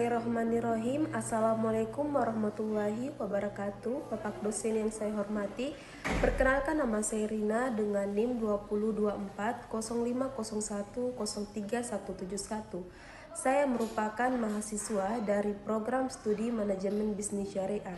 Bismillahirrahmanirrahim. Assalamualaikum warahmatullahi wabarakatuh. Bapak dosen yang saya hormati, perkenalkan nama saya Rina dengan NIM 202405010371. Saya merupakan mahasiswa dari program studi manajemen bisnis syariah.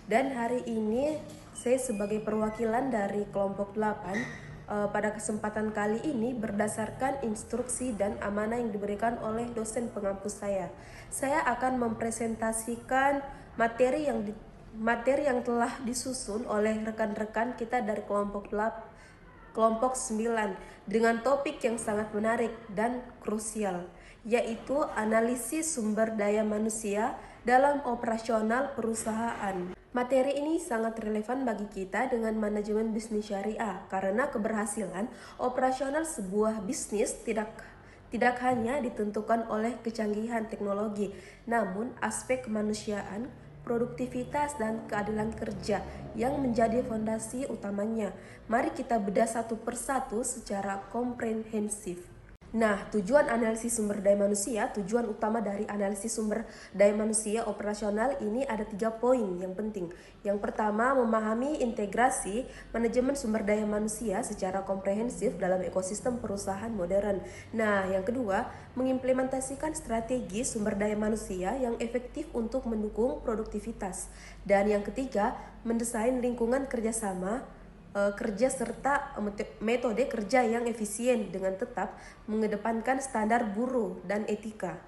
Dan hari ini saya sebagai perwakilan dari kelompok 8 pada kesempatan kali ini berdasarkan instruksi dan amanah yang diberikan oleh dosen pengampu saya akan mempresentasikan materi yang telah disusun oleh rekan-rekan kita dari kelompok 9 dengan topik yang sangat menarik dan krusial, yaitu analisis sumber daya manusia dalam operasional perusahaan. Materi ini sangat relevan bagi kita dengan manajemen bisnis syariah karena keberhasilan operasional sebuah bisnis tidak hanya ditentukan oleh kecanggihan teknologi, namun aspek kemanusiaan, produktivitas, dan keadilan kerja yang menjadi fondasi utamanya. Mari kita bedah satu persatu secara komprehensif. Nah, tujuan utama dari analisis sumber daya manusia operasional ini ada 3 poin yang penting. Yang pertama, memahami integrasi manajemen sumber daya manusia secara komprehensif dalam ekosistem perusahaan modern. Nah, yang kedua, mengimplementasikan strategi sumber daya manusia yang efektif untuk mendukung produktivitas. Dan yang ketiga, mendesain lingkungan kerja serta metode kerja yang efisien dengan tetap mengedepankan standar buruh dan etika.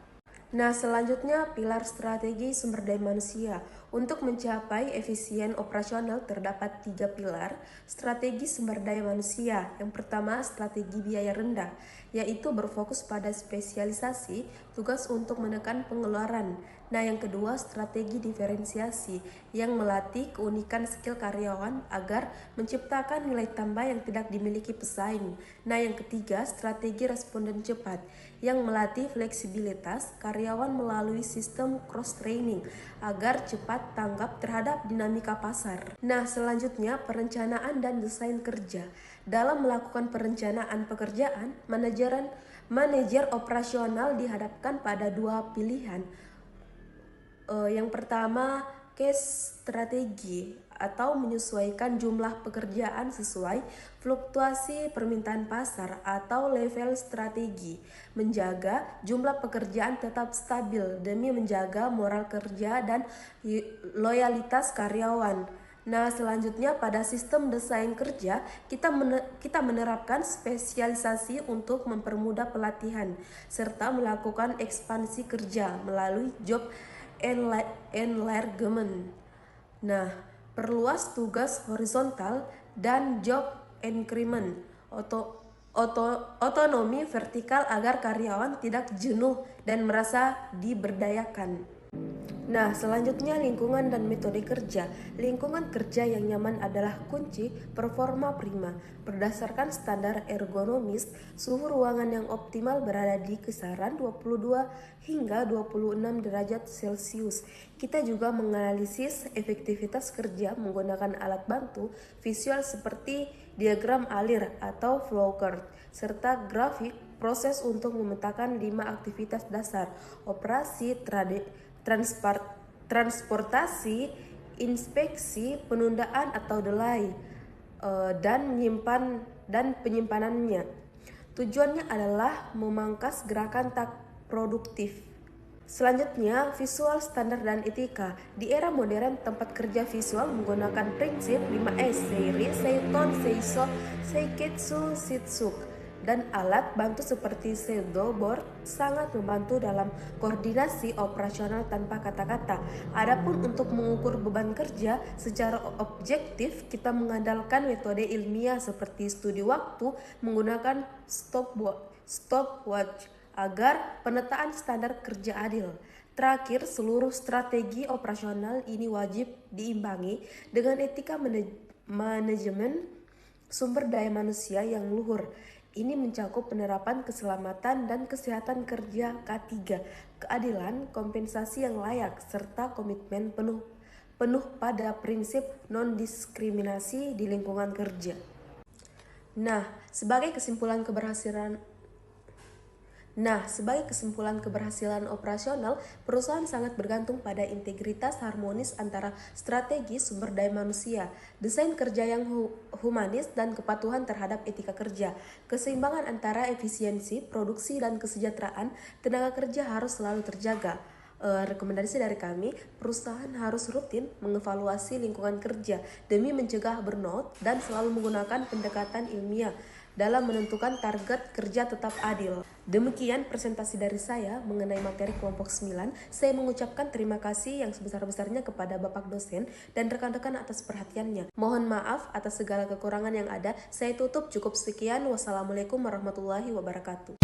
Nah, selanjutnya pilar strategi sumber daya manusia. Untuk mencapai efisien operasional terdapat 3 pilar strategi sumber daya manusia. Yang pertama, strategi biaya rendah, yaitu berfokus pada spesialisasi tugas untuk menekan pengeluaran. Nah, yang kedua, strategi diferensiasi yang melatih keunikan skill karyawan agar menciptakan nilai tambah yang tidak dimiliki pesaing. Nah, yang ketiga, strategi responden cepat yang melatih fleksibilitas karyawan melalui sistem cross training agar cepat tanggap terhadap dinamika pasar. Nah, selanjutnya perencanaan dan desain kerja. Dalam melakukan perencanaan pekerjaan, manajer operasional dihadapkan pada 2 pilihan. Yang pertama, case strategi atau menyesuaikan jumlah pekerjaan sesuai fluktuasi permintaan pasar, atau level strategi, menjaga jumlah pekerjaan tetap stabil demi menjaga moral kerja dan loyalitas karyawan. Nah, selanjutnya pada sistem desain kerja, kita menerapkan spesialisasi untuk mempermudah pelatihan serta melakukan ekspansi kerja melalui job enlargement. Nah, perluas tugas horizontal dan job increment, otonomi vertikal agar karyawan tidak jenuh dan merasa diberdayakan. Nah, selanjutnya lingkungan dan metode kerja. Lingkungan kerja yang nyaman adalah kunci performa prima. Berdasarkan standar ergonomis, suhu ruangan yang optimal berada di kisaran 22 hingga 26 derajat Celcius. Kita juga menganalisis efektivitas kerja menggunakan alat bantu visual seperti diagram alir atau flowchart, serta grafik proses untuk memetakan 5 aktivitas dasar: operasi, transportasi, inspeksi, penundaan atau delay, dan penyimpanannya. Tujuannya adalah memangkas gerakan tak produktif. Selanjutnya, visual, standar, dan etika. Di era modern, tempat kerja visual menggunakan prinsip 5S: Seiri, Seiton, Seiso, Seiketsu, Shitsuk, dan alat bantu seperti Shadow Board sangat membantu dalam koordinasi operasional tanpa kata-kata. Adapun untuk mengukur beban kerja secara objektif, kita mengandalkan metode ilmiah seperti studi waktu menggunakan stopwatch agar penataan standar kerja adil. Terakhir, seluruh strategi operasional ini wajib diimbangi dengan etika manajemen sumber daya manusia yang luhur. Ini mencakup penerapan keselamatan dan kesehatan kerja K3, keadilan, kompensasi yang layak, serta komitmen penuh pada prinsip non-diskriminasi di lingkungan kerja. Nah, sebagai kesimpulan Nah, sebagai kesimpulan keberhasilan operasional, perusahaan sangat bergantung pada integritas harmonis antara strategi sumber daya manusia, desain kerja yang humanis, dan kepatuhan terhadap etika kerja. Keseimbangan antara efisiensi, produksi, dan kesejahteraan tenaga kerja harus selalu terjaga. Rekomendasi dari kami, perusahaan harus rutin mengevaluasi lingkungan kerja demi mencegah burnout dan selalu menggunakan pendekatan ilmiah dalam menentukan target kerja tetap adil. Demikian presentasi dari saya mengenai materi kelompok 9. Saya mengucapkan terima kasih yang sebesar-besarnya kepada Bapak dosen dan rekan-rekan atas perhatiannya. Mohon maaf atas segala kekurangan yang ada. Saya tutup cukup sekian. Wassalamualaikum warahmatullahi wabarakatuh.